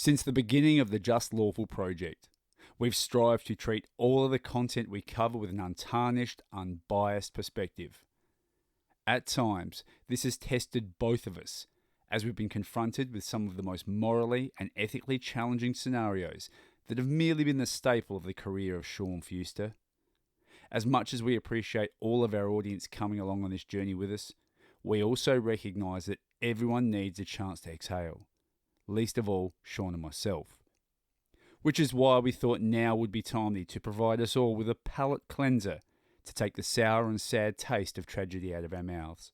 Since the beginning of the Just Lawful project, we've strived to treat all of the content we cover with an untarnished, unbiased perspective. At times, this has tested both of us, as we've been confronted with some of the most morally and ethically challenging scenarios that have merely been the staple of the career of Sean Fuster. As much as we appreciate all of our audience coming along on this journey with us, we also recognise that everyone needs a chance to exhale, least of all Sean and myself. Which is why we thought now would be timely to provide us all with a palate cleanser to take the sour and sad taste of tragedy out of our mouths.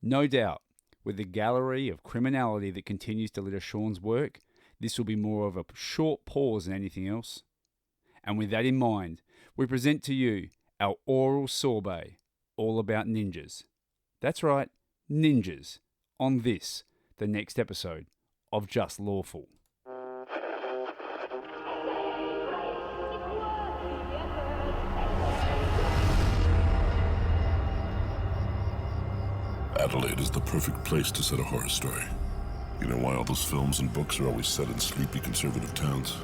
No doubt, with the gallery of criminality that continues to litter Sean's work, this will be more of a short pause than anything else. And with that in mind, we present to you our oral sorbet, all about ninjas. That's right, ninjas, on this, the next episode of Just Lawful. Adelaide is the perfect place to set a horror story. You know why all those films and books are always set in sleepy conservative towns?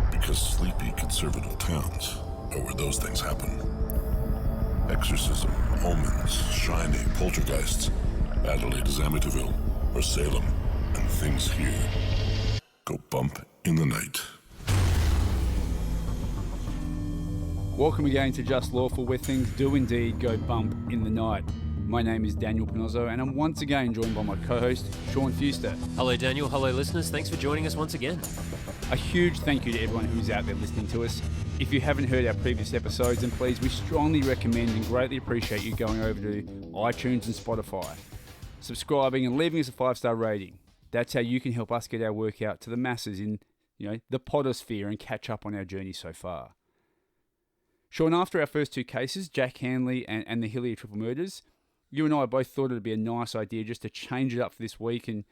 Because sleepy conservative towns are where those things happen. Exorcism, omens, shining, poltergeists. Adelaide is Amityville, or Salem, and things here go bump in the night. Welcome again to Just Lawful, where things do indeed go bump in the night. My name is Daniel Panozzo, and I'm once again joined by my co-host, Sean Fuster. Hello, Daniel. Hello, listeners. Thanks for joining us once again. A huge thank you to everyone who's out there listening to us. If you haven't heard our previous episodes, then please, we strongly recommend and greatly appreciate you going over to iTunes and Spotify, subscribing and leaving us a 5-star rating. That's how you can help us get our work out to the masses in, the podosphere and catch up on our journey so far. Sean, after our first two cases, Jack Hanley and the Hillier triple murders, you and I both thought it would be a nice idea just to change it up for this week and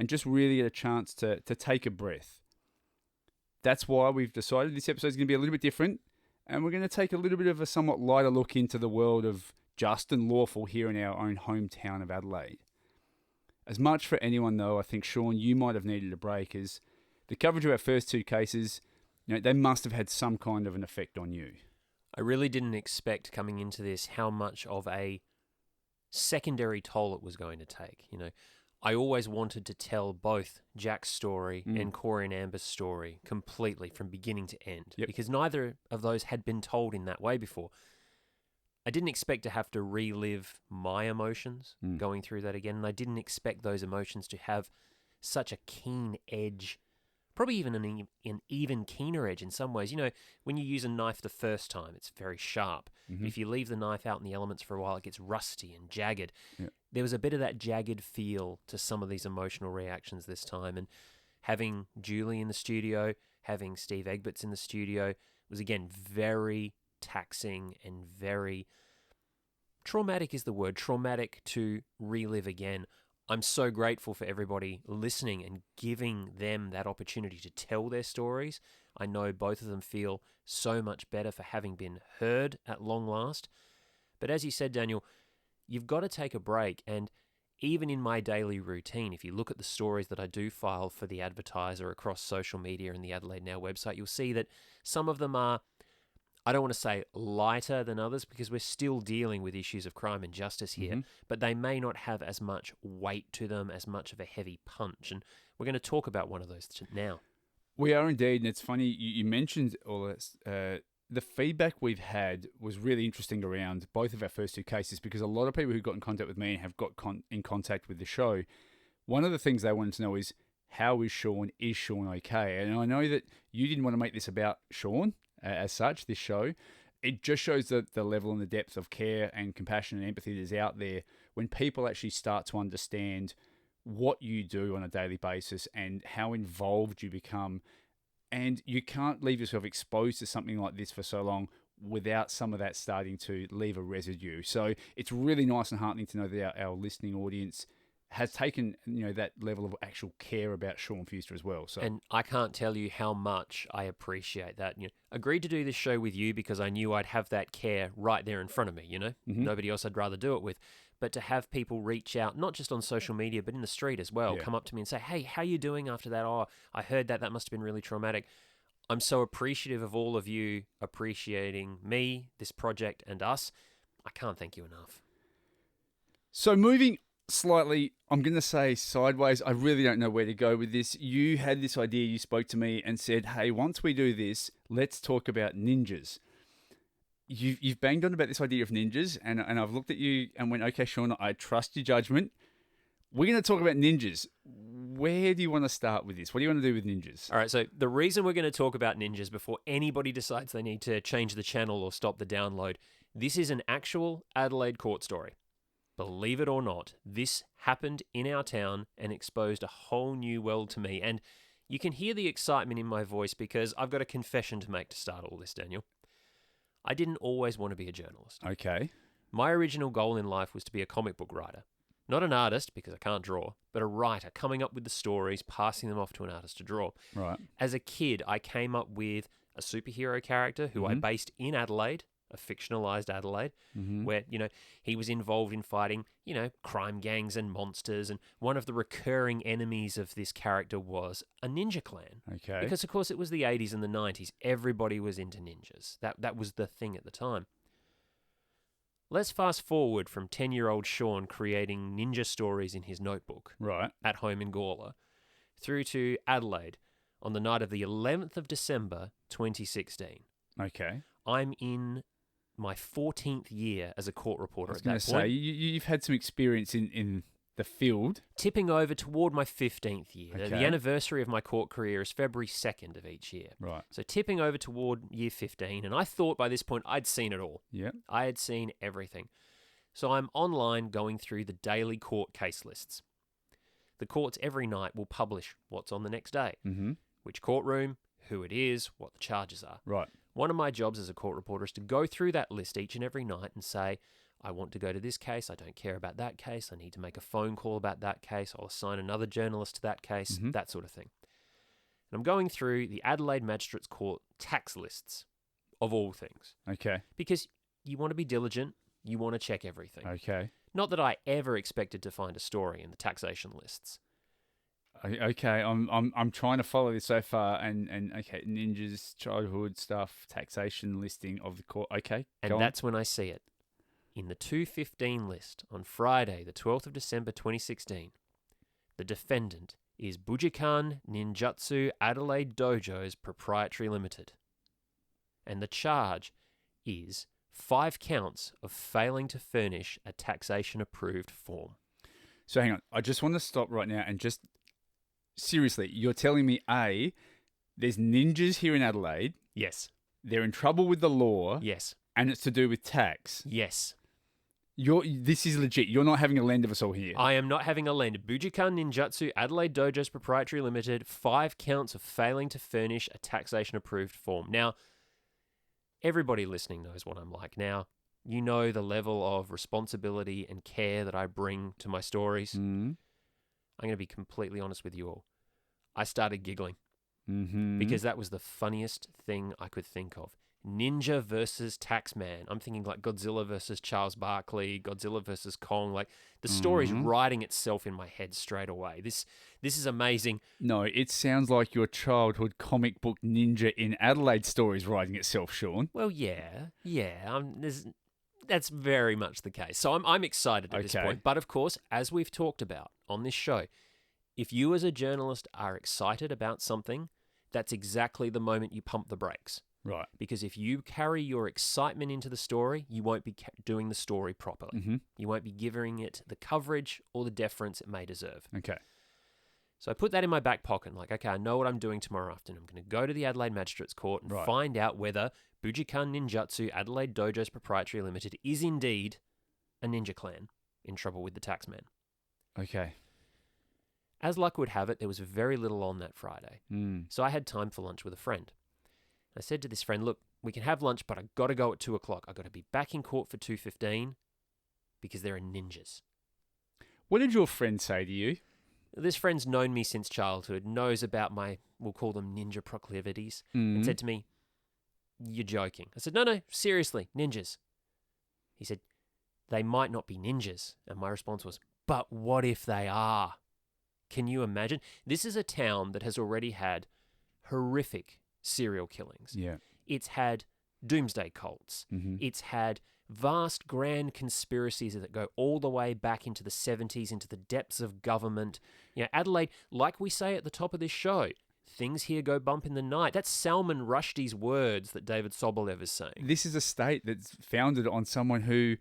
just really get a chance to take a breath. That's why we've decided this episode is going to be a little bit different, and we're going to take a little bit of a somewhat lighter look into the world of just and lawful here in our own hometown of Adelaide. As much for anyone though, I think, Sean, you might have needed a break, as the coverage of our first two cases, they must have had some kind of an effect on you. I really didn't expect coming into this how much of a secondary toll it was going to take. I always wanted to tell both Jack's story and Corey and Amber's story completely from beginning to end, because neither of those had been told in that way before. I didn't expect to have to relive my emotions going through that again, and I didn't expect those emotions to have such a keen edge, probably even an even keener edge in some ways. When you use a knife the first time, it's very sharp. Mm-hmm. If you leave the knife out in the elements for a while, it gets rusty and jagged. Yeah. There was a bit of that jagged feel to some of these emotional reactions this time. And having Julie in the studio, having Steve Egberts in the studio was, again, very taxing and very traumatic is the word, traumatic to relive again. I'm so grateful for everybody listening and giving them that opportunity to tell their stories. I know both of them feel so much better for having been heard at long last. But as you said, Daniel, you've got to take a break. And even in my daily routine, if you look at the stories that I do file for the Advertiser across social media and the Adelaide Now website, you'll see that some of them are, I don't want to say lighter than others, because we're still dealing with issues of crime and justice here, but they may not have as much weight to them, as much of a heavy punch. And we're going to talk about one of those now. We are indeed, and it's funny, you mentioned all this. The feedback we've had was really interesting around both of our first two cases, because a lot of people who got in contact with me and have got in contact with the show, one of the things they wanted to know is, how is Sean? Is Sean okay? And I know that you didn't want to make this about Sean as such, this show. It just shows the level and the depth of care and compassion and empathy that is out there when people actually start to understand what you do on a daily basis and how involved you become. And you can't leave yourself exposed to something like this for so long without some of that starting to leave a residue. So it's really nice and heartening to know that our listening audience has taken, that level of actual care about Sean Fuster as well. So And I can't tell you how much I appreciate that. Agreed to do this show with you because I knew I'd have that care right there in front of me, Nobody else I'd rather do it with. But to have people reach out, not just on social media, but in the street as well, come up to me and say, hey, how you doing after that? Oh, I heard that. That must have been really traumatic. I'm so appreciative of all of you appreciating me, this project, and us. I can't thank you enough. So moving slightly, I'm going to say sideways. I really don't know where to go with this. You had this idea. You spoke to me and said, hey, once we do this, let's talk about ninjas. You've banged on about this idea of ninjas, and I've looked at you and went, okay, Sean, I trust your judgment. We're going to talk about ninjas. Where do you want to start with this? What do you want to do with ninjas? All right, so the reason we're going to talk about ninjas before anybody decides they need to change the channel or stop the download, this is an actual Adelaide court story. Believe it or not, this happened in our town and exposed a whole new world to me. And you can hear the excitement in my voice because I've got a confession to make to start all this, Daniel. I didn't always want to be a journalist. Okay. My original goal in life was to be a comic book writer. Not an artist, because I can't draw, but a writer, coming up with the stories, passing them off to an artist to draw. Right. As a kid, I came up with a superhero character who I based in Adelaide, a fictionalized Adelaide, where, he was involved in fighting, crime gangs and monsters. And one of the recurring enemies of this character was a ninja clan. Okay. Because, of course, it was the 80s and the 90s. Everybody was into ninjas. That was the thing at the time. Let's fast forward from 10-year-old Sean creating ninja stories in his notebook at home in Gawler through to Adelaide on the night of the 11th of December, 2016. Okay. I'm in my 14th year as a court reporter at that point. I was going to say, you've had some experience in the field. Tipping over toward my 15th year. Okay. The anniversary of my court career is February 2nd of each year. Right. So tipping over toward year 15, and I thought by this point I'd seen it all. Yeah. I had seen everything. So I'm online going through the daily court case lists. The courts every night will publish what's on the next day, which courtroom, who it is, what the charges are. Right. One of my jobs as a court reporter is to go through that list each and every night and say, I want to go to this case, I don't care about that case, I need to make a phone call about that case, I'll assign another journalist to that case, that sort of thing. And I'm going through the Adelaide Magistrates Court tax lists, of all things. Okay. Because you want to be diligent, you want to check everything. Okay. Not that I ever expected to find a story in the taxation lists. Okay, I'm trying to follow this so far, and okay, ninjas, childhood stuff, taxation listing of the court. Okay, and that's when I see it. In the 215 list on Friday, the 12th of December 2016, the defendant is Bujikan Ninjutsu Adelaide Dojos Proprietary Limited. And the charge is 5 counts of failing to furnish a taxation-approved form. So hang on, I just want to stop right now and just... Seriously, you're telling me, A, there's ninjas here in Adelaide. Yes. They're in trouble with the law. Yes. And it's to do with tax. Yes. This is legit. You're not having a lend of us all here. I am not having a lend. Bujikan Ninjutsu Adelaide Dojos Proprietary Limited, 5 counts of failing to furnish a taxation-approved form. Now, everybody listening knows what I'm like. Now, you know the level of responsibility and care that I bring to my stories. I'm going to be completely honest with you all. I started giggling because that was the funniest thing I could think of. Ninja versus Taxman. I'm thinking like Godzilla versus Charles Barkley, Godzilla versus Kong. Like the story's writing itself in my head straight away. This is amazing. No, it sounds like your childhood comic book ninja in Adelaide story's writing itself, Sean. Well, yeah. That's very much the case. So I'm excited at this point. But of course, as we've talked about on this show, if you as a journalist are excited about something, that's exactly the moment you pump the brakes. Right. Because if you carry your excitement into the story, you won't be doing the story properly. You won't be giving it the coverage or the deference it may deserve. Okay. So I put that in my back pocket. I'm like, okay, I know what I'm doing tomorrow afternoon. I'm going to go to the Adelaide Magistrates Court and find out whether Bujikan Ninjutsu Adelaide Dojos Proprietary Limited is indeed a ninja clan in trouble with the taxman. Okay. As luck would have it, there was very little on that Friday. So I had time for lunch with a friend. I said to this friend, look, we can have lunch, but I've got to go at 2 o'clock. I've got to be back in court for 2:15 because there are ninjas. What did your friend say to you? This friend's known me since childhood, knows about my, we'll call them ninja proclivities, and said to me, "You're joking." I said, no, seriously, ninjas. He said, "They might not be ninjas." And my response was, "But what if they are?" Can you imagine? This is a town that has already had horrific serial killings. Yeah. It's had doomsday cults. It's had vast grand conspiracies that go all the way back into the 70s, into the depths of government. Adelaide, like we say at the top of this show, things here go bump in the night. That's Salman Rushdie's words that David Sobolev is saying. This is a state that's founded on someone who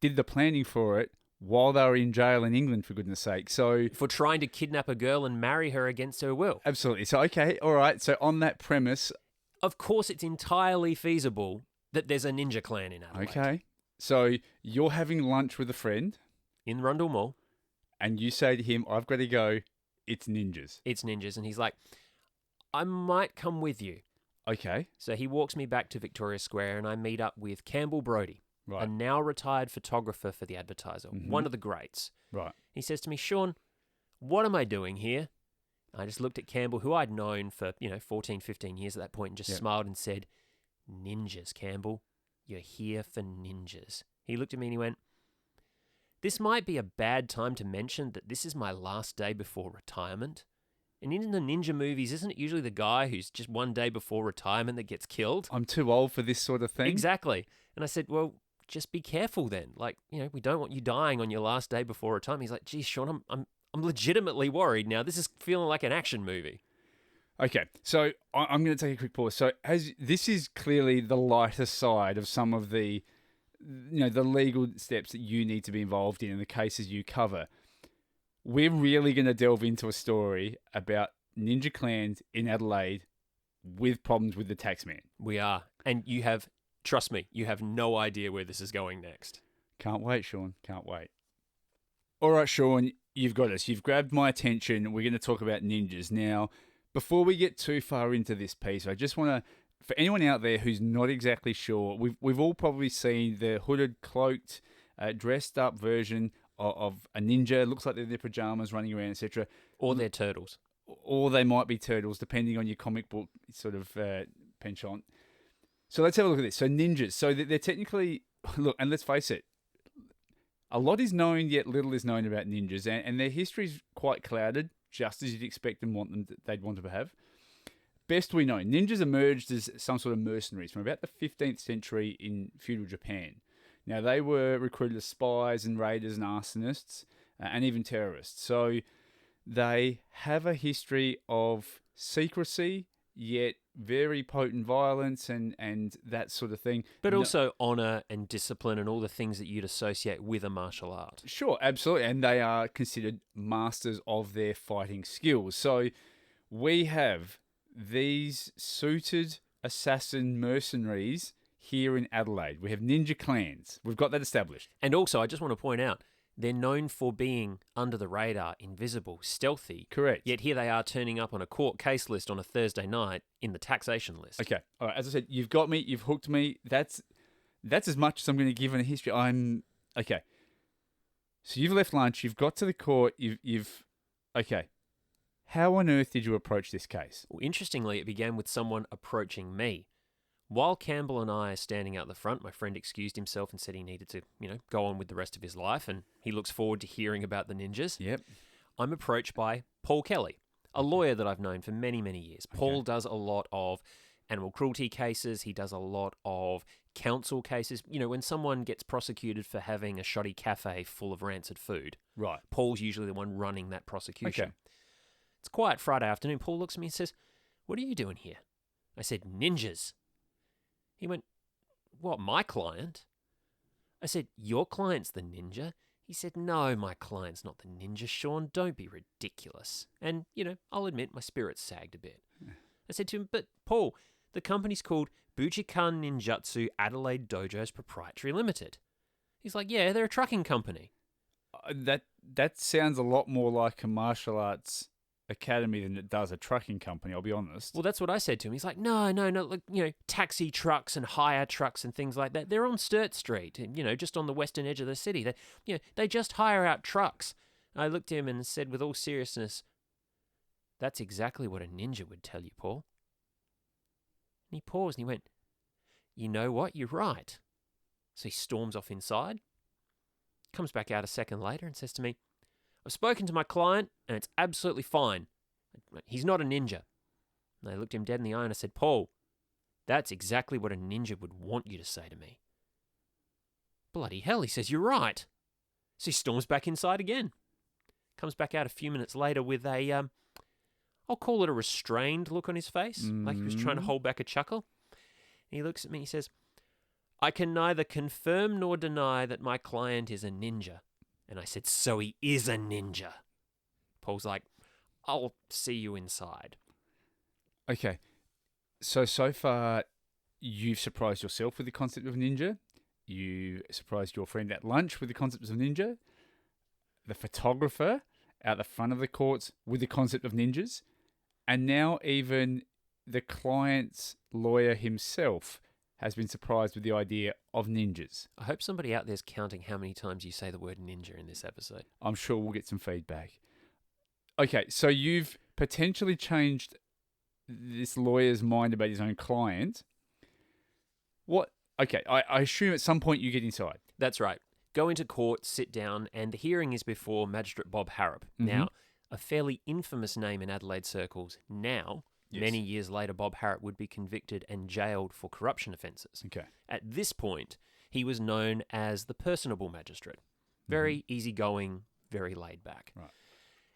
did the planning for it while they were in jail in England, for goodness sake. So For trying to kidnap a girl and marry her against her will. absolutely. So, okay, all right. So on that premise, Of course, it's entirely feasible that there's a ninja clan in Adelaide. okay. So you're having lunch with a friend In Rundle Mall, and you say to him, "I've got to go. It's ninjas." it's ninjas. And he's like, "I might come with you." Okay. So he walks me back to Victoria Square and I meet up with Campbell Brodie, Right. a now retired photographer for The Advertiser, one of the greats. Right. He says to me, "Sean, what am I doing here?" I just looked at Campbell, who I'd known for, 14, 15 years at that point, and just smiled and said, "Ninjas, Campbell. You're here for ninjas." He looked at me and he went, "This might be a bad time to mention that this is my last day before retirement. And in the ninja movies, isn't it usually the guy who's just one day before retirement that gets killed?" I'm too old for this sort of thing. Exactly. And I said, "Well, just be careful then. Like, we don't want you dying on your last day before retirement." He's like, "Geez, Sean, I'm legitimately worried now. This is feeling like an action movie." Okay, so I'm going to take a quick pause. So this is clearly the lighter side of some of the, the legal steps that you need to be involved in and the cases you cover. We're really going to delve into a story about ninja clans in Adelaide with problems with the taxman. We are. And trust me, you have no idea where this is going next. Can't wait, Sean. Can't wait. All right, Sean, you've got us. You've grabbed my attention. We're going to talk about ninjas. Now, before we get too far into this piece, I just want to, for anyone out there who's not exactly sure, we've all probably seen the hooded, cloaked, dressed up version of a ninja. It looks like they're in their pajamas running around, etc. Or they're turtles. Or they might be turtles, depending on your comic book sort of penchant. So let's have a look at this. So ninjas. So they're technically, look, and let's face it, a lot is known, yet little is known about ninjas, and their history is quite clouded, just as you'd expect they'd want to have. Best we know, ninjas emerged as some sort of mercenaries from about the 15th century in feudal Japan. Now, they were recruited as spies and raiders and arsonists and even terrorists. So they have a history of secrecy, yet very potent violence and that sort of thing. But also honor and discipline and all the things that you'd associate with a martial art. Sure, absolutely. And they are considered masters of their fighting skills. So we have these suited assassin mercenaries here in Adelaide. We have ninja clans. We've got that established. And also, I just want to point out, they're known for being under the radar, invisible, stealthy. Correct. Yet here they are turning up on a court case list on a Thursday night in the taxation list. Okay. All right. As I said, you've got me. You've hooked me. That's as much as I'm going to give in a history. Okay. So you've left lunch. You've got to the court. Okay. How on earth did you approach this case? Well, interestingly, it began with someone approaching me. While Campbell and I are standing out the front, my friend excused himself and said he needed to, go on with the rest of his life, and he looks forward to hearing about the ninjas. Yep. I'm approached by Paul Kelly, a lawyer that I've known for many, many years. Paul does a lot of animal cruelty cases. He does a lot of council cases. When someone gets prosecuted for having a shoddy cafe full of rancid food, Right. Paul's usually the one running that prosecution. Okay. It's quiet Friday afternoon. Paul looks at me and says, "What are you doing here?" I said, "Ninjas." He went, "What, my client?" I said, "Your client's the ninja?" He said, "No, my client's not the ninja, Sean. Don't be ridiculous." And, I'll admit my spirits sagged a bit. I said to him, "But, Paul, the company's called Bujikan Ninjutsu Adelaide Dojos Proprietary Limited." He's like, "Yeah, they're a trucking company." That sounds a lot more like a martial arts academy than it does a trucking company, I'll be honest. Well, that's what I said to him. He's like, no, like, taxi trucks and hire trucks and things like that. They're on Sturt Street, just on the western edge of the city. They just hire out trucks. I looked at him and said with all seriousness, "That's exactly what a ninja would tell you, Paul." And he paused and he went, "You know what? You're right." So he storms off inside, comes back out a second later and says to me, "I've spoken to my client and it's absolutely fine. He's not a ninja." And I looked him dead in the eye and I said, "Paul, that's exactly what a ninja would want you to say to me." "Bloody hell," he says, "you're right." So he storms back inside again. Comes back out a few minutes later with a, I'll call it a restrained look on his face, like he was trying to hold back a chuckle. And he looks at me and he says, "I can neither confirm nor deny that my client is a ninja." And I said, "So he is a ninja." Paul's like, "I'll see you inside." Okay. So far, you've surprised yourself with the concept of ninja. You surprised your friend at lunch with the concept of ninja. The photographer out the front of the courts with the concept of ninjas. And now even the client's lawyer himself has been surprised with the idea of ninjas. I hope somebody out there's counting how many times you say the word ninja in this episode. I'm sure we'll get some feedback. Okay, so you've potentially changed this lawyer's mind about his own client. What? Okay, I assume at some point you get inside. That's right. Go into court, sit down, and the hearing is before Magistrate Bob Harrop. Now, a fairly infamous name in Adelaide circles. Now, many years later, Bob Harrop would be convicted and jailed for corruption offences. Okay. At this point, he was known as the personable magistrate. Very easygoing, very laid back. Right.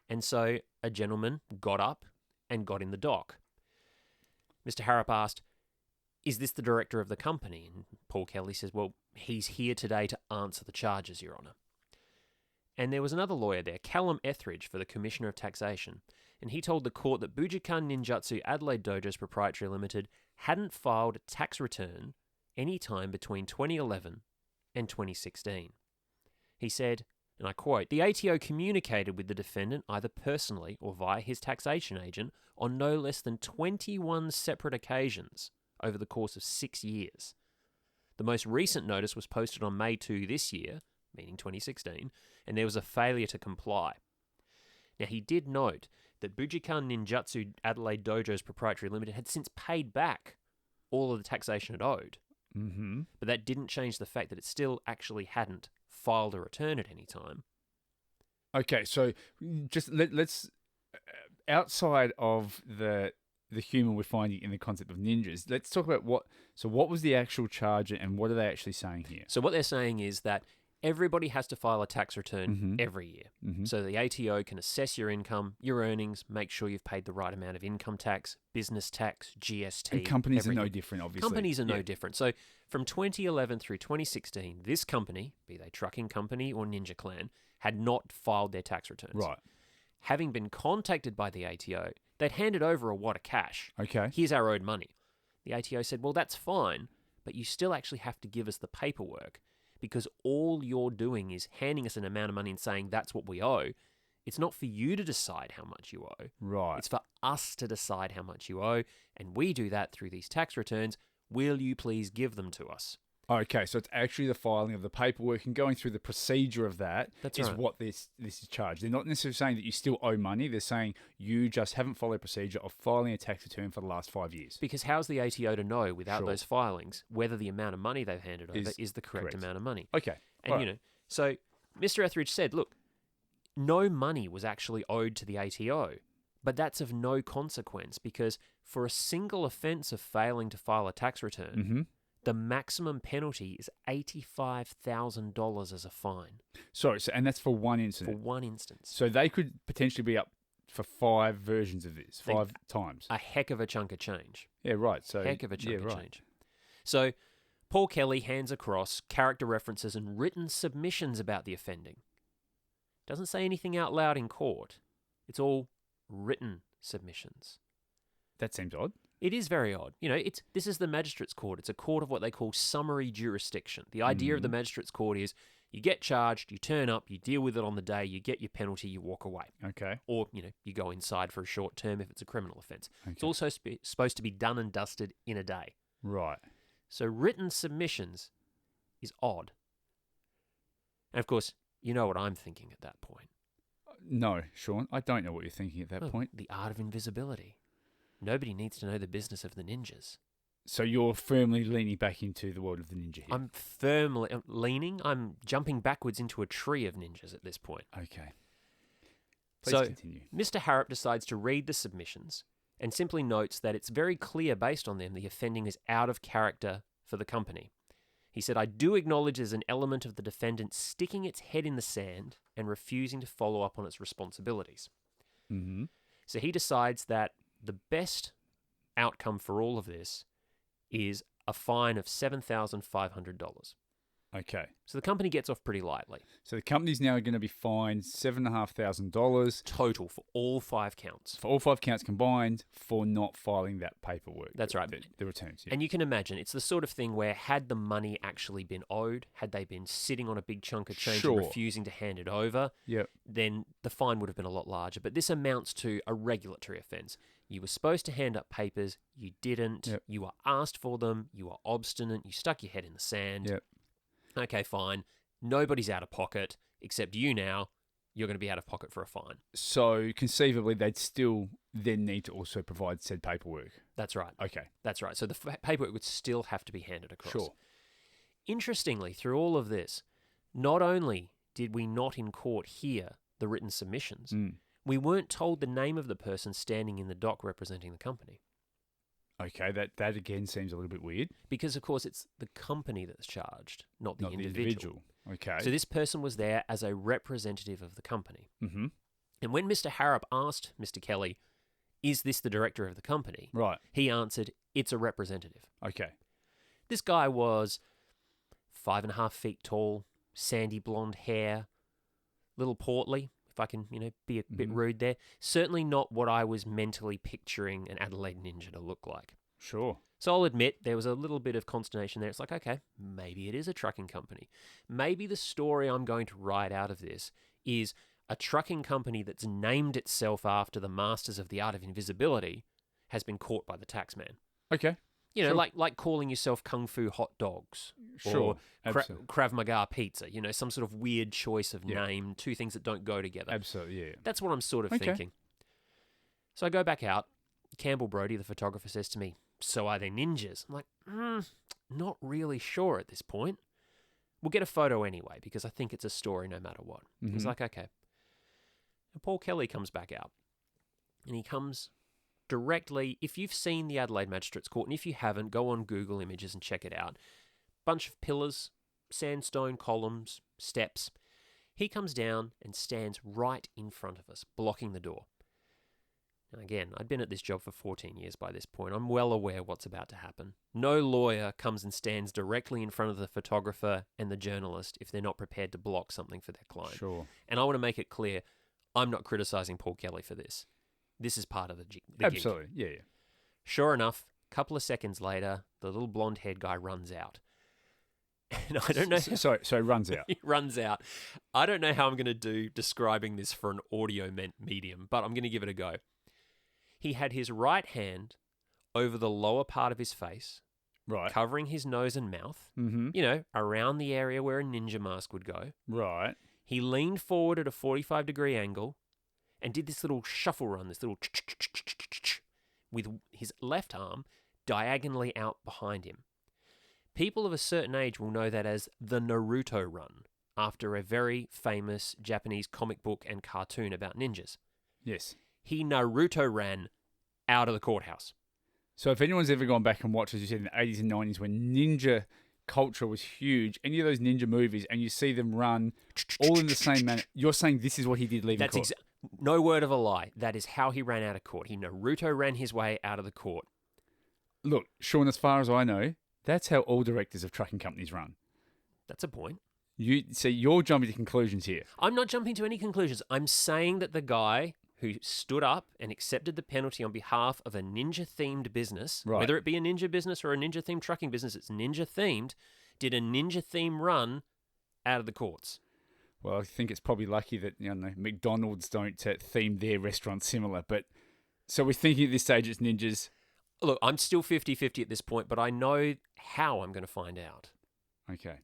And so a gentleman got up and got in the dock. Mr. Harrop asked, "Is this the director of the company?" And Paul Kelly says, "Well, he's here today to answer the charges, Your Honour." And there was another lawyer there, Callum Etheridge, for the Commissioner of Taxation, and he told the court that Bujinkan Ninjutsu Adelaide Dojos Proprietary Limited hadn't filed a tax return any time between 2011 and 2016. He said, and I quote, "The ATO communicated with the defendant either personally or via his taxation agent on no less than 21 separate occasions over the course of 6 years. The most recent notice was posted on May 2 this year, meaning 2016, and there was a failure to comply." Now, he did note that Bujinkan Ninjutsu Adelaide Dojos Proprietary Limited had since paid back all of the taxation it owed. But that didn't change the fact that it still actually hadn't filed a return at any time. Okay, so just let's outside of the humour we're finding in the concept of ninjas, let's talk about what was the actual charge and what are they actually saying here? So what they're saying is that everybody has to file a tax return every year. So the ATO can assess your income, your earnings, make sure you've paid the right amount of income tax, business tax, GST. And companies everything. are no different, obviously. Companies are no different. So from 2011 through 2016, this company, be they trucking company or Ninja Clan, had not filed their tax returns. Right. Having been contacted by the ATO, they'd handed over a wad of cash. Okay. Here's our owed money. The ATO said, "Well, that's fine, but you still actually have to give us the paperwork because all you're doing is handing us an amount of money and saying that's what we owe. It's not for you to decide how much you owe. Right. It's for us to decide how much you owe, and we do that through these tax returns. Will you please give them to us?" Okay, so it's actually the filing of the paperwork and going through the procedure of that That's is right. what this is charged. They're not necessarily saying that you still owe money. They're saying you just haven't followed the procedure of filing a tax return for the last 5 years. Because how's the ATO to know without Sure. those filings whether the amount of money they've handed over is the correct amount of money? Okay. And, all right. so Mr. Etheridge said, look, no money was actually owed to the ATO, but that's of no consequence because for a single offence of failing to file a tax return, the maximum penalty is $85,000 as a fine. Sorry, and that's for one incident. For one instance. So they could potentially be up for 5 versions of this, 5 times. A heck of a chunk of change. Yeah, right. So Heck of a chunk yeah, of right. change. So Paul Kelly hands across character references and written submissions about the offending. Doesn't say anything out loud in court. It's all written submissions. That seems odd. It is very odd. This is the magistrate's court. It's a court of what they call summary jurisdiction. The idea of the magistrate's court is you get charged, you turn up, you deal with it on the day, you get your penalty, you walk away. Okay. Or, you go inside for a short term if it's a criminal offence. Okay. It's also supposed to be done and dusted in a day. Right. So written submissions is odd. And of course, you know what I'm thinking at that point. No, Sean, I don't know what you're thinking at that Oh, point. the art of invisibility. Nobody needs to know the business of the ninjas. So you're firmly leaning back into the world of the ninja here. I'm firmly leaning. I'm jumping backwards into a tree of ninjas at this point. Okay. Please continue. Mr. Harrop decides to read the submissions and simply notes that it's very clear based on them the offending is out of character for the company. He said, I do acknowledge there's an element of the defendant sticking its head in the sand and refusing to follow up on its responsibilities. Mm-hmm. So he decides that the best outcome for all of this is a fine of $7,500. Okay. So the company gets off pretty lightly. So the company's now going to be fined $7,500 Total for all 5 counts. for all 5 counts combined for not filing that paperwork. That's right. The returns. Yeah. And you can imagine, it's the sort of thing where had the money actually been owed, had they been sitting on a big chunk of change Sure. and refusing to hand it over, Yep. then the fine would have been a lot larger. But this amounts to a regulatory offence. You were supposed to hand up papers, you didn't, Yep. you were asked for them, you were obstinate, you stuck your head in the sand. Yep. Okay, fine. Nobody's out of pocket, except you now. You're going to be out of pocket for a fine. So conceivably, they'd still then need to also provide said paperwork. That's right. Okay. That's right. So the paperwork would still have to be handed across. Sure. Interestingly, through all of this, not only did we not in court hear the written submissions, we weren't told the name of the person standing in the dock representing the company. Okay, that again seems a little bit weird. Because, of course, it's the company that's charged, not the individual. Okay. So this person was there as a representative of the company. Mm-hmm. And when Mr. Harrop asked Mr. Kelly, is this the director of the company? Right. He answered, it's a representative. Okay. This guy was 5.5 feet tall, sandy blonde hair, little portly, if I can, be a bit rude there. Certainly not what I was mentally picturing an Adelaide Ninja to look like. Sure. So I'll admit there was a little bit of consternation there. It's like, okay, maybe it is a trucking company. Maybe the story I'm going to write out of this is a trucking company that's named itself after the masters of the art of invisibility has been caught by the taxman. Okay. Sure. Sure. like calling yourself Kung Fu hot dogs Sure. or Absolutely. Krav Maga pizza, some sort of weird choice of Yeah. name, two things that don't go together. Absolutely, yeah. That's what I'm sort of Okay. thinking. So I go back out. Campbell Brodie, the photographer, says to me, so are they ninjas? I'm like, not really sure at this point. We'll get a photo anyway, because I think it's a story no matter what. He's like, okay. And Paul Kelly comes back out. And he comes directly, if you've seen the Adelaide Magistrates Court, and if you haven't, go on Google Images and check it out. Bunch of pillars, sandstone columns, steps. He comes down and stands right in front of us, blocking the door. Now again, I'd been at this job for 14 years by this point. I'm well aware what's about to happen. No lawyer comes and stands directly in front of the photographer and the journalist if they're not prepared to block something for their client. Sure. And I want to make it clear, I'm not criticising Paul Kelly for this. This is part of the gig. Absolutely, yeah. Sure enough, a couple of seconds later, the little blonde-haired guy runs out. And I don't know... So runs out. He runs out. I don't know how I'm going to do describing this for an audio medium, but I'm going to give it a go. He had his right hand over the lower part of his face, Right. covering his nose and mouth, around the area where a ninja mask would go. Right. He leaned forward at a 45-degree angle and did this little shuffle run, this little with his left arm diagonally out behind him. People of a certain age will know that as the Naruto run, after a very famous Japanese comic book and cartoon about ninjas. Yes. He Naruto ran out of the courthouse. So if anyone's ever gone back and watched, as you said, in the 80s and 90s when ninja culture was huge, any of those ninja movies, and you see them run all in the same manner, you're saying this is what he did leaving court? No word of a lie. That is how he ran out of court. He Naruto ran his way out of the court. Look, Sean, as far as I know, that's how all directors of trucking companies run. That's a point. You're jumping to conclusions here. I'm not jumping to any conclusions. I'm saying that the guy who stood up and accepted the penalty on behalf of a ninja-themed business, Right. whether it be a ninja business or a ninja-themed trucking business, it's ninja-themed, did a ninja-theme run out of the courts. Well, I think it's probably lucky that McDonald's don't theme their restaurants similar. But so we're thinking at this stage it's ninjas. Look, I'm still 50-50 at this point, but I know how I'm going to find out. Okay.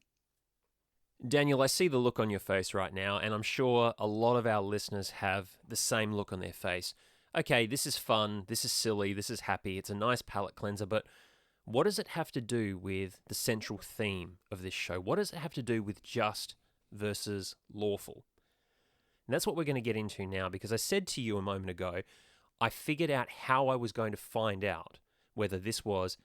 Daniel, I see the look on your face right now, and I'm sure a lot of our listeners have the same look on their face. Okay, this is fun, this is silly, this is happy, it's a nice palate cleanser, but what does it have to do with the central theme of this show? What does it have to do with just versus lawful? And that's what we're going to get into now, because I said to you a moment ago, I figured out how I was going to find out whether this was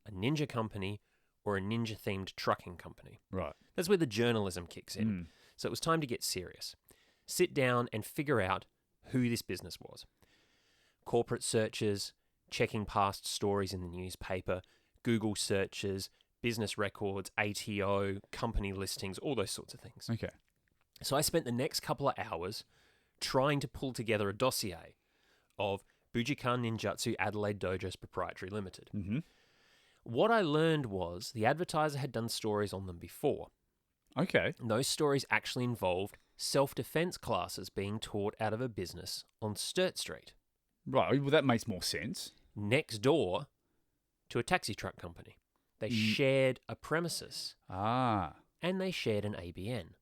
a ninja company or a ninja-themed trucking company. Right. That's where the journalism kicks in. So it was time to get serious. Sit down and figure out who this business was. Corporate searches, checking past stories in the newspaper, Google searches, business records, ATO, company listings, all those sorts of things. Okay. So I spent the next couple of hours trying to pull together a dossier of Bujikan Ninjutsu Adelaide Dojos Proprietary Limited. Mm-hmm. What I learned was the advertiser had done stories on them before. Okay. And those stories actually involved self-defense classes being taught out of a business on Sturt Street, Right. Well, that makes more sense. next door to a taxi truck company. They shared a premises Ah. and they shared an ABN.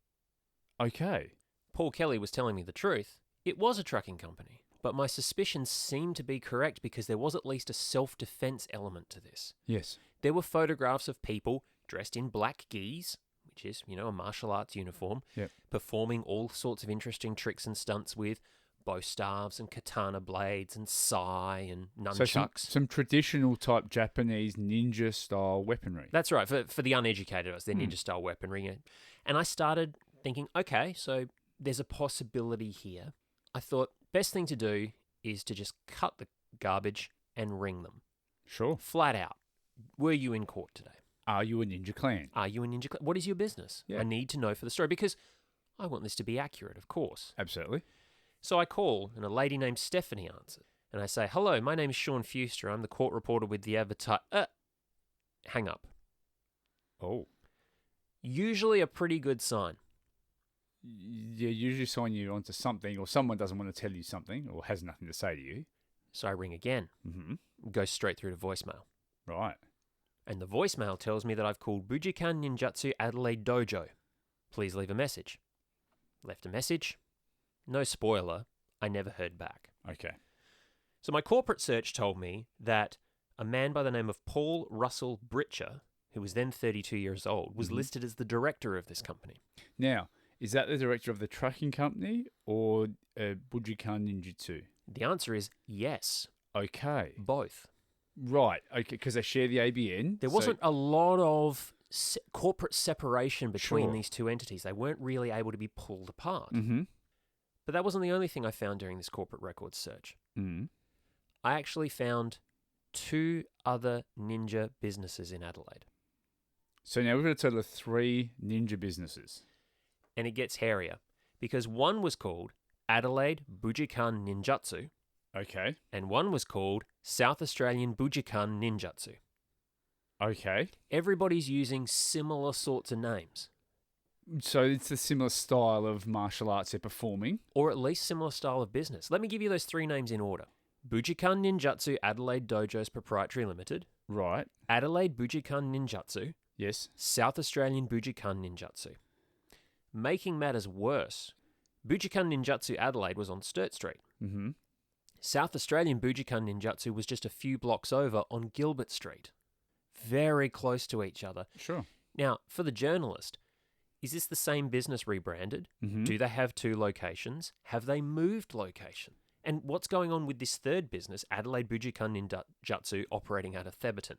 Okay. Paul Kelly was telling me the truth. It was a trucking company, but my suspicions seemed to be correct because there was at least a self-defense element to this. Yes. There were photographs of people dressed in black gis, which is, a martial arts uniform, Yep. performing all sorts of interesting tricks and stunts with bow staves and katana blades and sai and So nunchucks. some traditional type Japanese ninja style weaponry. That's right. For the uneducated, it's their ninja-style weaponry. And I started thinking, okay, so there's a possibility here. I thought, best thing to do is to just cut the garbage and ring them. Sure. Flat out. Were you in court today? Are you a ninja clan? Are you a ninja clan? What is your business? Yeah. I need to know for the story because I want this to be accurate, of course. Absolutely. So I call, and a lady named Stephanie answers. And I say, hello, my name is Sean Fuster. I'm the court reporter with the advertiser. Hang up. Oh. Usually a pretty good sign. Yeah, usually sign you onto something, or someone doesn't want to tell you something, or has nothing to say to you. So I ring again. Mm-hmm. Goes straight through to voicemail. Right. And the voicemail tells me that I've called Bujikan Ninjutsu Adelaide Dojo. Please leave a message. Left a message. No spoiler, I never heard back. Okay. So my corporate search told me that a man by the name of Paul Russell Britcher, who was then 32 years old, was listed as the director of this company. Now, is that the director of the trucking company or Bujikan Ninjutsu? The answer is yes, Okay. both. Right. Okay, because they share the ABN. There so- wasn't a lot of corporate separation between Sure. these two entities. They weren't really able to be pulled apart. Mm-hmm. But that wasn't the only thing I found during this corporate records search. Mm. I actually found 2 other ninja businesses in Adelaide. So now we've got a total of 3 ninja businesses. And it gets hairier because one was called Adelaide Bujikan Ninjutsu Okay. and one was called South Australian Bujikan Ninjutsu. Okay. Everybody's using similar sorts of names, So it's a similar style of martial arts they're performing. or at least similar style of business. Let me give you those 3 names in order. Bujikan Ninjutsu Adelaide Dojos Proprietary Limited, Right. Adelaide Bujikan Ninjutsu, Yes. South Australian Bujikan Ninjutsu. Making matters worse, Bujikan Ninjutsu Adelaide was on Sturt Street. Mm-hmm. South Australian Bujikan Ninjutsu was just a few blocks over on Gilbert Street. Very close to each other. Sure. Now, for the journalist, is this the same business rebranded? Mm-hmm. Do they have 2 locations? Have they moved location? And what's going on with this third business, Adelaide Bujikan Ninjutsu, operating out of Theberton?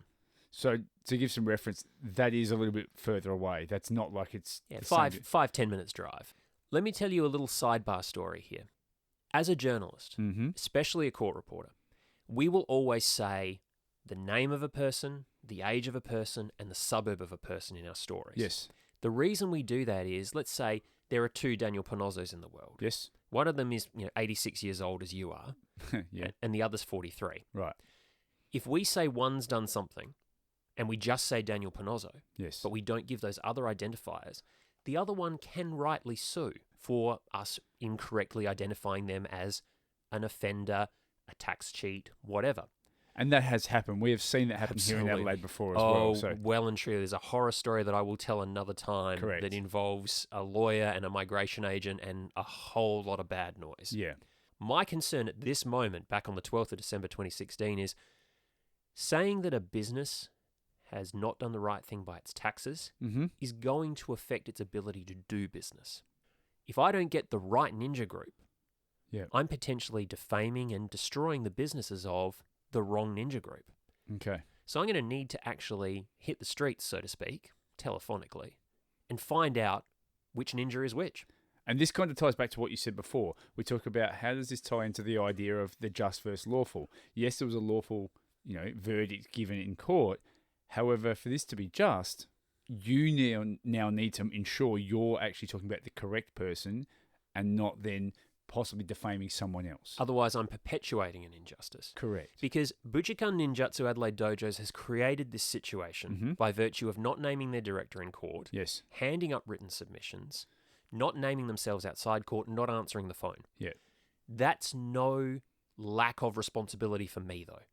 So to give some reference, that is a little bit further away. That's not like it's Yeah, the five, same- 10 minutes drive. Let me tell you a little sidebar story here. As a journalist, Mm-hmm. especially a court reporter, we will always say the name of a person, the age of a person, and the suburb of a person in our stories. Yes. The reason we do that is, let's say there are 2 Daniel Panozzos in the world. Yes. One of them is 86 years old as you are, Yeah. and the other's 43. Right. If we say one's done something, and we just say Daniel Panozzo, Yes. but we don't give those other identifiers, the other one can rightly sue for us incorrectly identifying them as an offender, a tax cheat, whatever. And that has happened. We have seen that happen here in Absolutely. Adelaide before as well. So Well and truly. There's a horror story that I will tell another time Correct. that involves a lawyer and a migration agent and a whole lot of bad noise. yeah, My concern at this moment, back on the 12th of December 2016, is saying that a business has not done the right thing by its taxes is going to affect its ability to do business. If I don't get the right ninja group, I'm potentially defaming and destroying the businesses of the wrong ninja group. Okay. So I'm going to need to actually hit the streets, so to speak, telephonically, and find out which ninja is which. And this kind of ties back to what you said before. We talk about how does this tie into the idea of the just versus lawful. Yes, there was a lawful, verdict given in court. However, for this to be just, you now need to ensure you're actually talking about the correct person and not then possibly defaming someone else. Otherwise, I'm perpetuating an injustice. Correct. Because Bujinkan Ninjutsu Adelaide Dojos has created this situation by virtue of not naming their director in court, Yes. handing up written submissions, not naming themselves outside court, not answering the phone. Yeah. That's no lack of responsibility for me, though.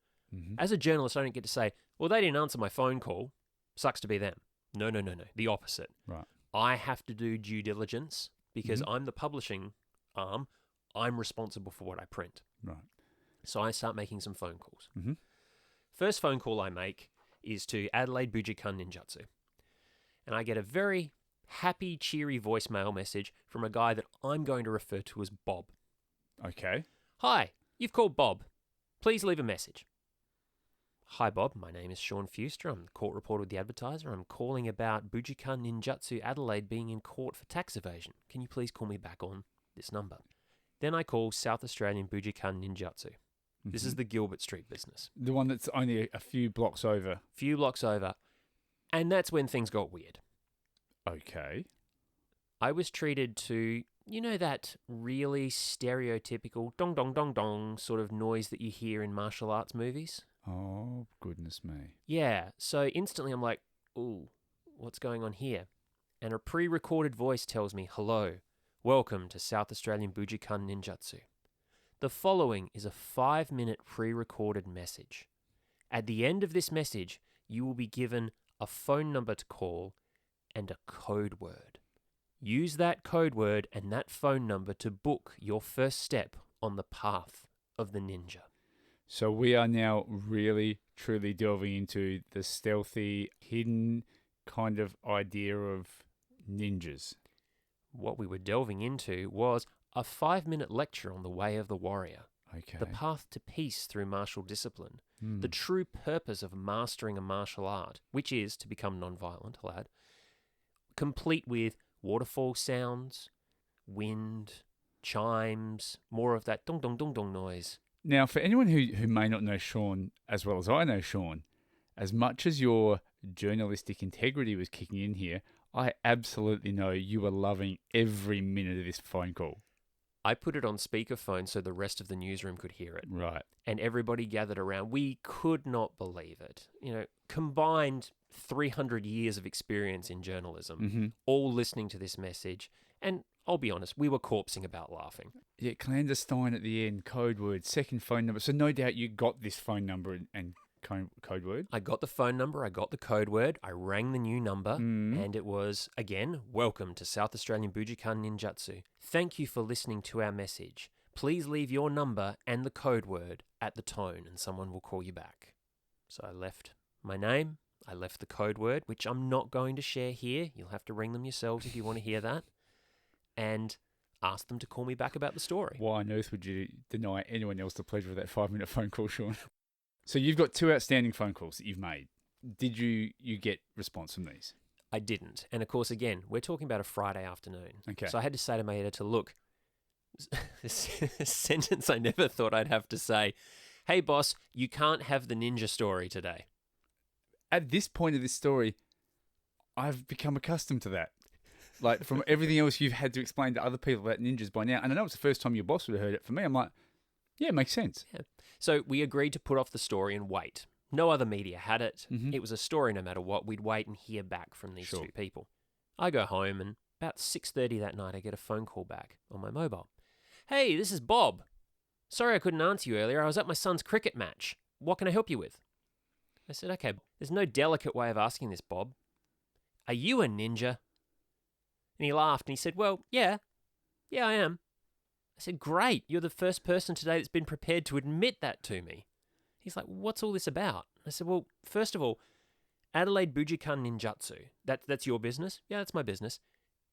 As a journalist, I don't get to say, well, they didn't answer my phone call. Sucks to be them. No. The opposite. Right. I have to do due diligence because I'm the publishing arm. I'm responsible for what I print. Right. So I start making some phone calls. First phone call I make is to Adelaide Bujinkan Ninjutsu. And I get a very happy, cheery voicemail message from a guy that I'm going to refer to as Bob. Okay. Hi, you've called Bob. Please leave a message. Hi, Bob. My name is Sean Fuster. I'm the court reporter with The Advertiser. I'm calling about Bujinkan Ninjutsu Adelaide being in court for tax evasion. Can you please call me back on this number? Then I call South Australian Bujinkan Ninjutsu. This is the Gilbert Street business. The one that's only a few blocks over. Few blocks over. And that's when things got weird. Okay. I was treated to, that really stereotypical dong dong dong dong sort of noise that you hear in martial arts movies. Oh, goodness me. Yeah. So instantly I'm like, ooh, what's going on here? And a pre-recorded voice tells me, hello, welcome to South Australian Bujinkan Ninjutsu. The following is a 5-minute pre-recorded message. At the end of this message, you will be given a phone number to call and a code word. Use that code word and that phone number to book your first step on the path of the ninja. So we are now really, truly delving into the stealthy, hidden kind of idea of ninjas. What we were delving into was a 5-minute lecture on the way of the warrior, Okay. the path to peace through martial discipline, the true purpose of mastering a martial art, which is to become non-violent, lad, complete with waterfall sounds, wind, chimes, more of that dong dong dong dong noise. Now, for anyone who may not know Sean as well as I know Sean, as much as your journalistic integrity was kicking in here, I absolutely know you were loving every minute of this phone call. I put it on speakerphone so the rest of the newsroom could hear it. Right. And everybody gathered around. We could not believe it. Combined 300 years of experience in journalism, all listening to this message. And I'll be honest, we were corpsing about laughing. Yeah, clandestine at the end, code word, second phone number. So no doubt you got this phone number and code word. I got the phone number, I got the code word, I rang the new number, and it was, again, welcome to South Australian Bujinkan Ninjutsu. Thank you for listening to our message. Please leave your number and the code word at the tone and someone will call you back. So I left my name, I left the code word, which I'm not going to share here. You'll have to ring them yourselves if you want to hear that. And asked them to call me back about the story. Why on earth would you deny anyone else the pleasure of that 5-minute phone call, Sean? So you've got 2 outstanding phone calls that you've made. Did you get response from these? I didn't. And of course, again, we're talking about a Friday afternoon. Okay. So I had to say to my editor, look, this sentence I never thought I'd have to say. Hey, boss, you can't have the ninja story today. At this point of this story, I've become accustomed to that. Like, from everything else you've had to explain to other people about ninjas by now, and I know it's the first time your boss would have heard it. For me, I'm like, yeah, it makes sense. Yeah. So we agreed to put off the story and wait. No other media had it. It was a story no matter what. We'd wait and hear back from these 2 people. I go home and about 6:30 that night, I get a phone call back on my mobile. Hey, this is Bob. Sorry I couldn't answer you earlier. I was at my son's cricket match. what can I help you with? I said, okay, there's no delicate way of asking this, Bob. Are you a ninja? And he laughed and he said, well, yeah, I am. I said, great, you're the first person today that's been prepared to admit that to me. He's like, what's all this about? I said, well, first of all, Adelaide Bujikan Ninjutsu, that's your business? Yeah, that's my business.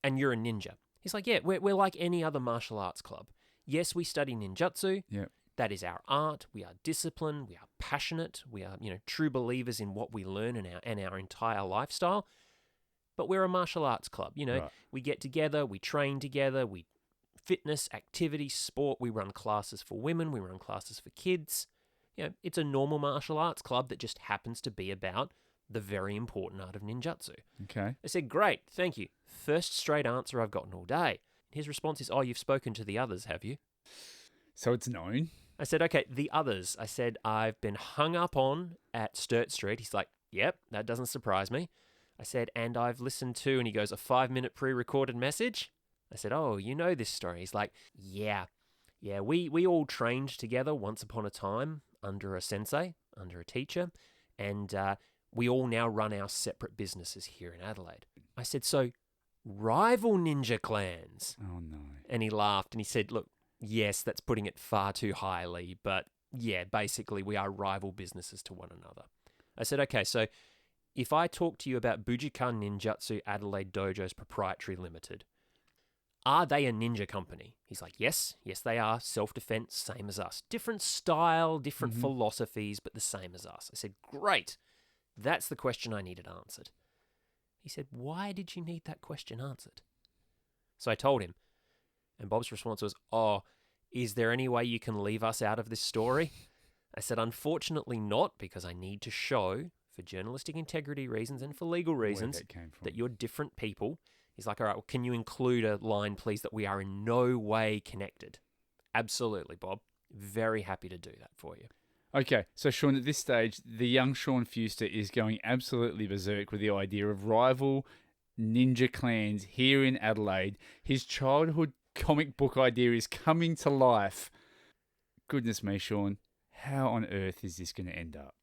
And you're a ninja. He's like, yeah, we're like any other martial arts club. Yes, we study ninjutsu. Yep. That is our art. We are disciplined. We are passionate. We are, true believers in what we learn and our entire lifestyle. But we're a martial arts club. Right. We get together, we train together, we fitness, activity, sport. We run classes for women. We run classes for kids. It's a normal martial arts club that just happens to be about the very important art of ninjutsu. Okay. I said, great, thank you. First straight answer I've gotten all day. His response is, oh, you've spoken to the others, have you? So it's known. I said, okay, the others. I said, I've been hung up on at Sturt Street. He's like, yep, that doesn't surprise me. I said, and I've listened to, and he goes, a 5-minute pre-recorded message. I said, oh, you know this story. He's like, yeah, we all trained together once upon a time under a sensei, under a teacher, and we all now run our separate businesses here in Adelaide. I said, so rival ninja clans? Oh, no. And he laughed and he said, look, yes, that's putting it far too highly, but yeah, basically we are rival businesses to one another. I said, okay, so if I talk to you about Bujikan Ninjutsu Adelaide Dojo's Proprietary Limited, are they a ninja company? He's like, yes, they are. Self-defense, same as us. Different style, different philosophies, but the same as us. I said, great. That's the question I needed answered. He said, why did you need that question answered? So I told him, and Bob's response was, oh, is there any way you can leave us out of this story? I said, unfortunately not, because I need to show, for journalistic integrity reasons and for legal reasons, that you're different people. He's like, all right, well, can you include a line, please, that we are in no way connected? Absolutely, Bob. Very happy to do that for you. Okay, so Sean, at this stage, the young Sean Fuster is going absolutely berserk with the idea of rival ninja clans here in Adelaide. His childhood comic book idea is coming to life. Goodness me, Sean. How on earth is this going to end up?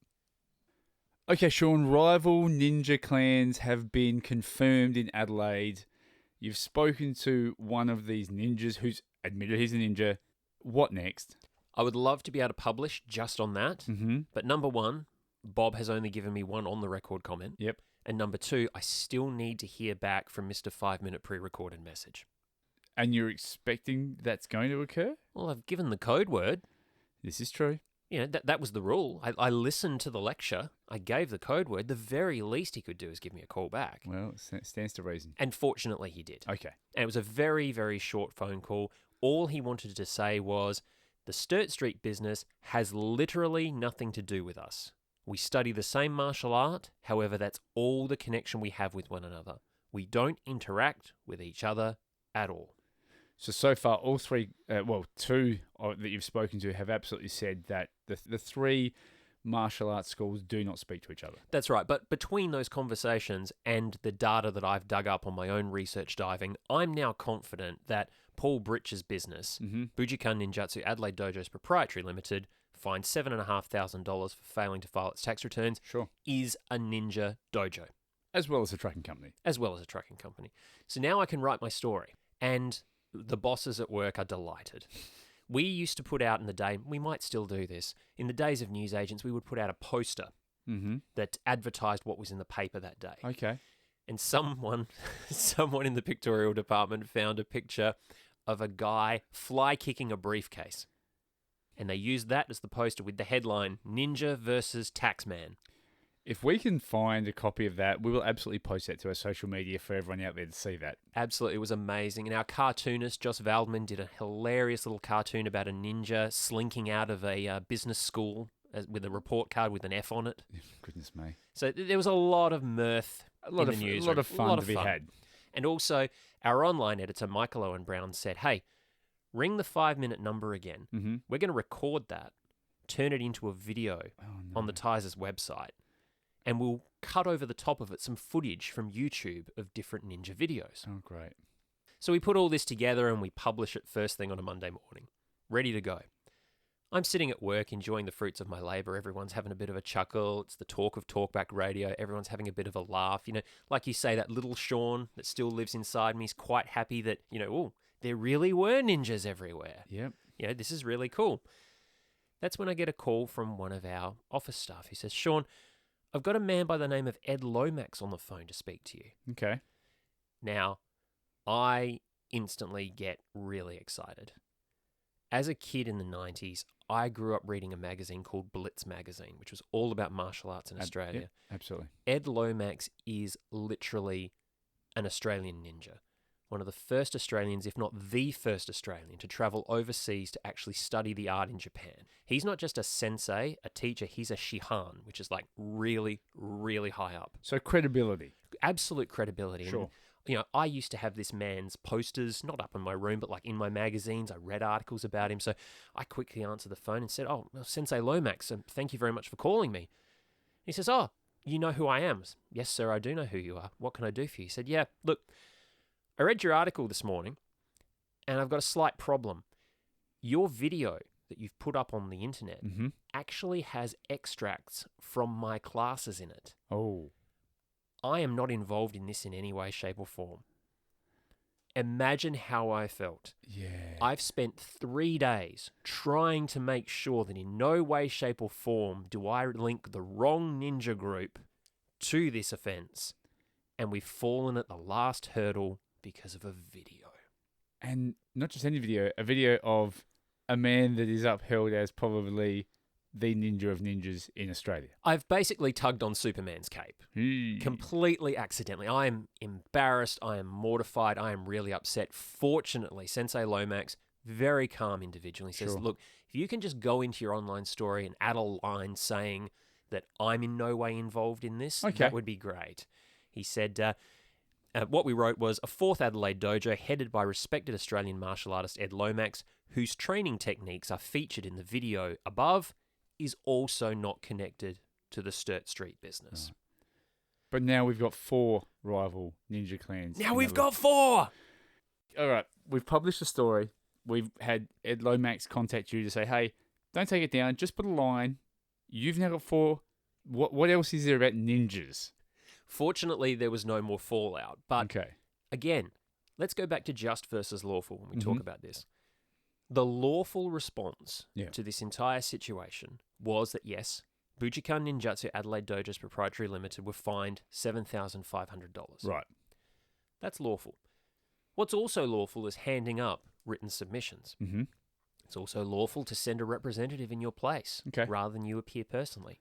Okay, Sean, rival ninja clans have been confirmed in Adelaide. You've spoken to one of these ninjas who's admitted he's a ninja. What next? I would love to be able to publish just on that. Mm-hmm. But number one, Bob has only given me one on-the-record comment. Yep. And number two, I still need to hear back from Mr. 5-minute pre-recorded message. And you're expecting that's going to occur? Well, I've given the code word. This is true. That was the rule. I listened to the lecture. I gave the code word. The very least he could do is give me a call back. Well, it stands to reason. And fortunately, he did. Okay. And it was a very, very short phone call. All he wanted to say was, the Sturt Street business has literally nothing to do with us. We study the same martial art. However, that's all the connection we have with one another. We don't interact with each other at all. So far, all three, two that you've spoken to have absolutely said that the three martial arts schools do not speak to each other. That's right. But between those conversations and the data that I've dug up on my own research diving, I'm now confident that Paul Britch's business, Bujikan Ninjutsu Adelaide Dojo's Proprietary Limited, fined $7,500 for failing to file its tax returns, is a ninja dojo. As well as a trucking company. So now I can write my story. And the bosses at work are delighted. We used to put out in the day, we might still do this, in the days of newsagents, we would put out a poster that advertised what was in the paper that day. Okay. And someone in the pictorial department found a picture of a guy fly kicking a briefcase. And they used that as the poster with the headline, Ninja versus Taxman. If we can find a copy of that, we will absolutely post that to our social media for everyone out there to see that. Absolutely. It was amazing. And our cartoonist, Joss Valdman, did a hilarious little cartoon about a ninja slinking out of a business school with a report card with an F on it. Goodness me. So there was a lot of mirth in the news. A lot of fun to be had. And also, our online editor, Michael Owen Brown, said, hey, ring the 5-minute number again. We're going to record that, turn it into a video on the Tizers website. And we'll cut over the top of it some footage from YouTube of different ninja videos. Oh, great. So we put all this together and we publish it first thing on a Monday morning. Ready to go. I'm sitting at work enjoying the fruits of my labour. Everyone's having a bit of a chuckle. It's the talk of talkback radio. Everyone's having a bit of a laugh. You know, like you say, that little Sean that still lives inside me is quite happy that, you know, oh, there really were ninjas everywhere. Yep. You know, this is really cool. That's when I get a call from one of our office staff who says, Sean, I've got a man by the name of Ed Lomax on the phone to speak to you. Okay. Now, I instantly get really excited. As a kid in the 90s, I grew up reading a magazine called Blitz magazine, which was all about martial arts in Australia. Yep, absolutely. Ed Lomax is literally an Australian ninja. One of the first Australians, if not the first Australian, to travel overseas to actually study the art in Japan. He's not just a sensei, a teacher, he's a shihan, which is like really, really high up. So credibility. Absolute credibility. Sure. And, you know, I used to have this man's posters, not up in my room, but like in my magazines. I read articles about him. So I quickly answered the phone and said, oh, Sensei Lomax, thank you very much for calling me. He says, oh, you know who I am? Yes, sir, I do know who you are. What can I do for you? He said, yeah, look, I read your article this morning and I've got a slight problem. Your video that you've put up on the internet actually has extracts from my classes in it. Oh. I am not involved in this in any way, shape, or form. Imagine how I felt. Yeah. I've spent 3 days trying to make sure that in no way, shape, or form do I link the wrong ninja group to this offence, and we've fallen at the last hurdle because of a video. And not just any video, a video of a man that is upheld as probably the ninja of ninjas in Australia. I've basically tugged on Superman's cape. Completely accidentally. I am embarrassed. I am mortified. I am really upset. Fortunately, Sensei Lomax, very calm individual. He says, Sure. look, if you can just go into your online story and add a line saying that I'm in no way involved in this, that would be great. He said, what we wrote was, a fourth Adelaide dojo headed by respected Australian martial artist Ed Lomax, whose training techniques are featured in the video above, is also not connected to the Sturt Street business. Oh. But now we've got 4 rival ninja clans. Now we've got 4! All right, we've published a story. We've had Ed Lomax contact you to say, hey, don't take it down, just put a line. You've now got 4. What else is there about ninjas? Fortunately, there was no more fallout. But again, let's go back to just versus lawful when we talk about this. The lawful response to this entire situation was that, yes, Bujikan Ninjutsu Adelaide Dojo's Proprietary Limited were fined $7,500. Right. That's lawful. What's also lawful is handing up written submissions. It's also lawful to send a representative in your place rather than you appear personally.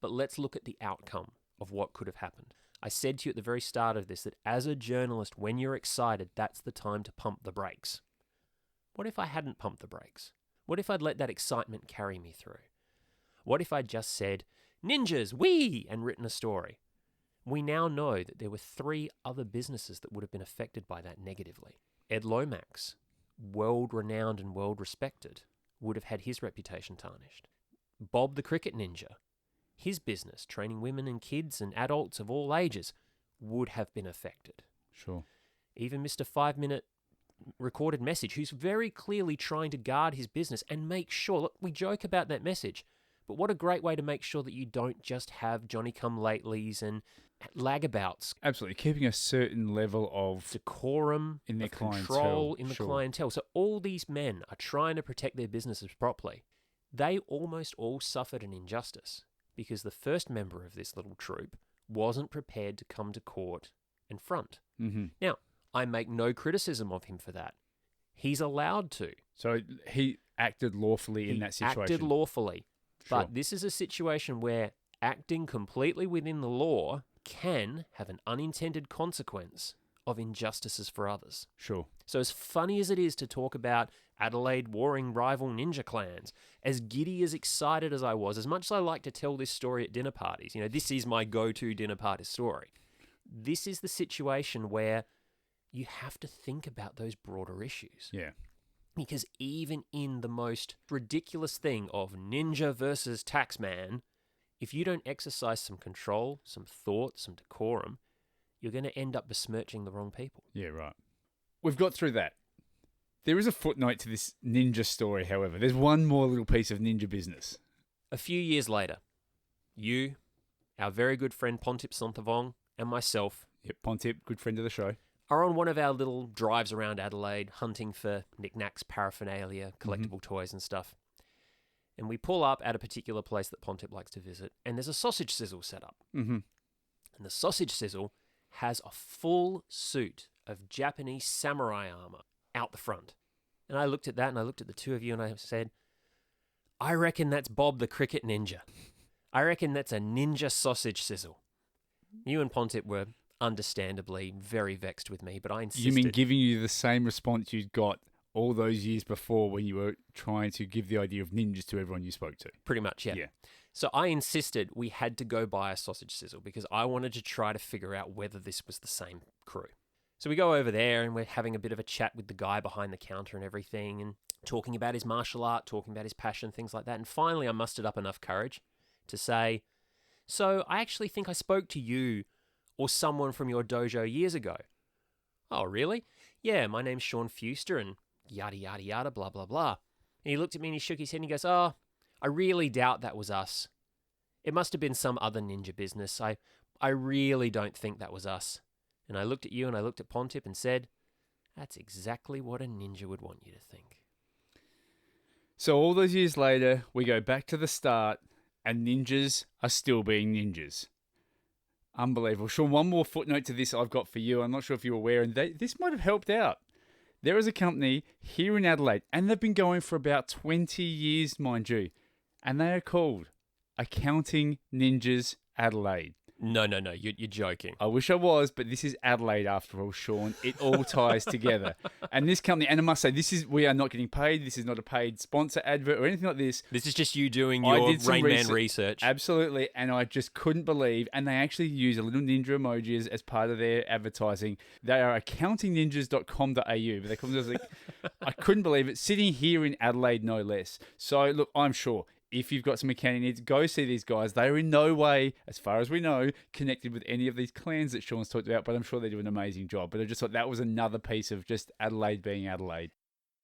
But let's look at the outcome of what could have happened. I said to you at the very start of this that as a journalist, when you're excited, that's the time to pump the brakes. What if I hadn't pumped the brakes? What if I'd let that excitement carry me through? What if I'd just said, ninjas, wee, and written a story? We now know that there were 3 other businesses that would have been affected by that negatively. Ed Lomax, world-renowned and world-respected, would have had his reputation tarnished. Bob the Cricket Ninja, his business, training women and kids and adults of all ages, would have been affected. Sure. Even Mr. 5-minute recorded message, who's very clearly trying to guard his business and make sure, look, we joke about that message, but what a great way to make sure that you don't just have Johnny-come-latelys and lagabouts. Absolutely. Keeping a certain level of decorum, in their control clientele. in the clientele. So all these men are trying to protect their businesses properly. They almost all suffered an injustice because the first member of this little troop wasn't prepared to come to court and front. Now, I make no criticism of him for that. He's allowed to. So he acted lawfully in that situation. Acted lawfully. Sure. But this is a situation where acting completely within the law can have an unintended consequence of injustices for others. Sure. So as funny as it is to talk about Adelaide warring rival ninja clans, as giddy, as excited as I was, as much as I like to tell this story at dinner parties, you know, this is my go-to dinner party story. This is the situation where you have to think about those broader issues. Yeah. Because even in the most ridiculous thing of ninja versus taxman, if you don't exercise some control, some thought, some decorum, you're going to end up besmirching the wrong people. Yeah, right. We've got through that. There is a footnote to this ninja story, however. There's one more little piece of ninja business. A few years later, you, our very good friend Pontip Sonthavong, and myself Yep, Pontip, good friend of the show. are on one of our little drives around Adelaide hunting for knickknacks, paraphernalia, collectible toys and stuff. And we pull up at a particular place that Pontip likes to visit, and there's a sausage sizzle set up. Mm-hmm. And the sausage sizzle has a full suit of Japanese samurai armor out the front. And I looked at that, and I looked at the two of you, and I said, I reckon that's Bob the Cricket Ninja. I reckon that's a ninja sausage sizzle. You and Pontip were understandably very vexed with me, but I insisted. You mean giving you the same response you'd got all those years before when you were trying to give the idea of ninjas to everyone you spoke to? Pretty much, yeah. So I insisted we had to go buy a sausage sizzle because I wanted to try to figure out whether this was the same crew. So we go over there and we're having a bit of a chat with the guy behind the counter and everything and talking about his martial art, talking about his passion, things like that. And finally I mustered up enough courage to say, so I actually think I spoke to you or someone from your dojo years ago. Oh, really? Yeah, my name's Sean Fuster and yada, yada, yada, blah, blah, blah. And he looked at me and he shook his head and he goes, oh, I really doubt that was us. It must have been some other ninja business. I really don't think that was us. And I looked at you and I looked at Pontip and said, that's exactly what a ninja would want you to think. So all those years later, we go back to the start and ninjas are still being ninjas. Unbelievable. Sean, one more footnote to this I've got for you. I'm not sure if you're aware, and this might have helped out. There is a company here in Adelaide, and they've been going for about 20 years, mind you, and they are called Accounting Ninjas Adelaide. No, you're joking. I wish I was, but this is Adelaide after all, Sean. It all ties together. And this company, and I must say, we are not getting paid. This is not a paid sponsor advert or anything like this. This is just you doing your Rain Man research. Absolutely. And I just couldn't believe, and they actually use a little ninja emoji as part of their advertising. They are accountingninjas.com.au, but they call themselves I couldn't believe it. Sitting here in Adelaide, no less. So, look, I'm sure if you've got some accounting needs, go see these guys. They are in no way, as far as we know, connected with any of these clans that Sean's talked about, but I'm sure they do an amazing job. But I just thought that was another piece of just Adelaide being Adelaide.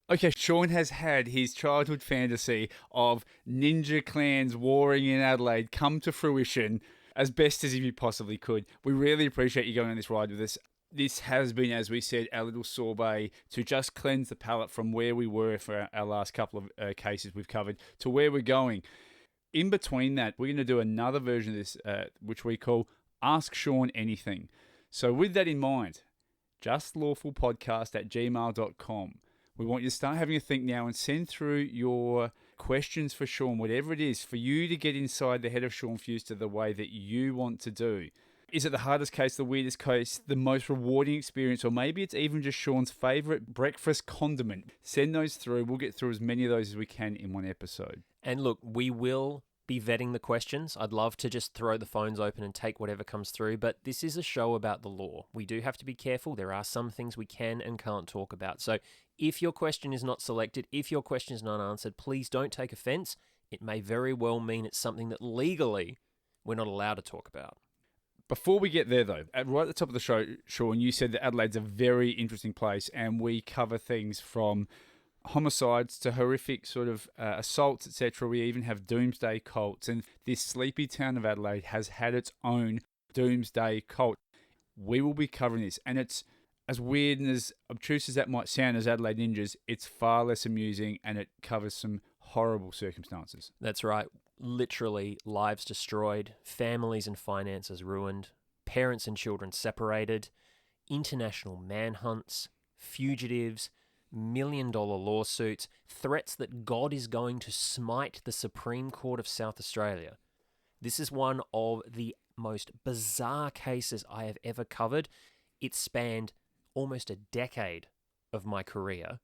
Okay, Sean has had his childhood fantasy of ninja clans warring in Adelaide come to fruition as best as he possibly could. We really appreciate you going on this ride with us. This has been, as we said, our little sorbet to just cleanse the palate from where we were for our last couple of cases we've covered to where we're going. In between that, we're going to do another version of this, which we call Ask Sean Anything. So with that in mind, justlawfulpodcast@gmail.com. We want you to start having a think now and send through your questions for Sean, whatever it is, for you to get inside the head of Sean Fuster the way that you want to do. Is it the hardest case, the weirdest case, the most rewarding experience, or maybe it's even just Sean's favourite breakfast condiment? Send those through. We'll get through as many of those as we can in one episode. And look, we will be vetting the questions. I'd love to just throw the phones open and take whatever comes through, but this is a show about the law. We do have to be careful. There are some things we can and can't talk about. So if your question is not selected, if your question is not answered, please don't take offence. It may very well mean it's something that legally we're not allowed to talk about. Before we get there, though, right at the top of the show, Sean, you said that Adelaide's a very interesting place, and we cover things from homicides to horrific sort of assaults, etc. We even have doomsday cults, and this sleepy town of Adelaide has had its own doomsday cult. We will be covering this, and it's as weird and as obtuse as that might sound as Adelaide Ninjas, it's far less amusing, and it covers some horrible circumstances. That's right. Literally, lives destroyed, families and finances ruined, parents and children separated, international manhunts, fugitives, $1 million lawsuits, threats that God is going to smite the Supreme Court of South Australia. This is one of the most bizarre cases I have ever covered. It spanned almost a decade of my career,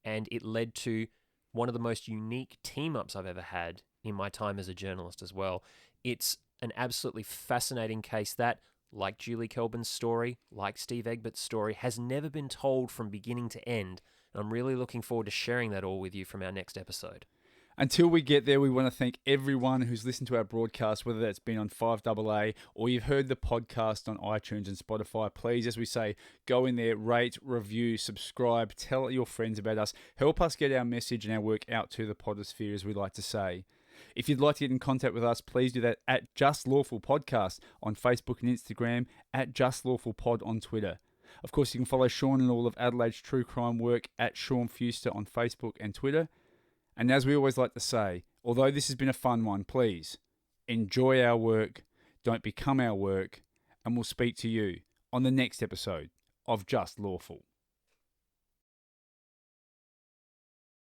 and it led to one of the most unique team-ups I've ever had in my time as a journalist as well. It's an absolutely fascinating case that, like Julie Kelbin's story, like Steve Egbert's story, has never been told from beginning to end. And I'm really looking forward to sharing that all with you from our next episode. Until we get there, we want to thank everyone who's listened to our broadcast, whether that's been on 5AA or you've heard the podcast on iTunes and Spotify. Please, as we say, go in there, rate, review, subscribe, tell your friends about us. Help us get our message and our work out to the podosphere, as we like to say. If you'd like to get in contact with us, please do that at Just Lawful Podcast on Facebook and Instagram, at Just Lawful Pod on Twitter. Of course, you can follow Sean and all of Adelaide's true crime work at Sean Fuster on Facebook and Twitter. And as we always like to say, although this has been a fun one, please enjoy our work, don't become our work, and we'll speak to you on the next episode of Just Lawful.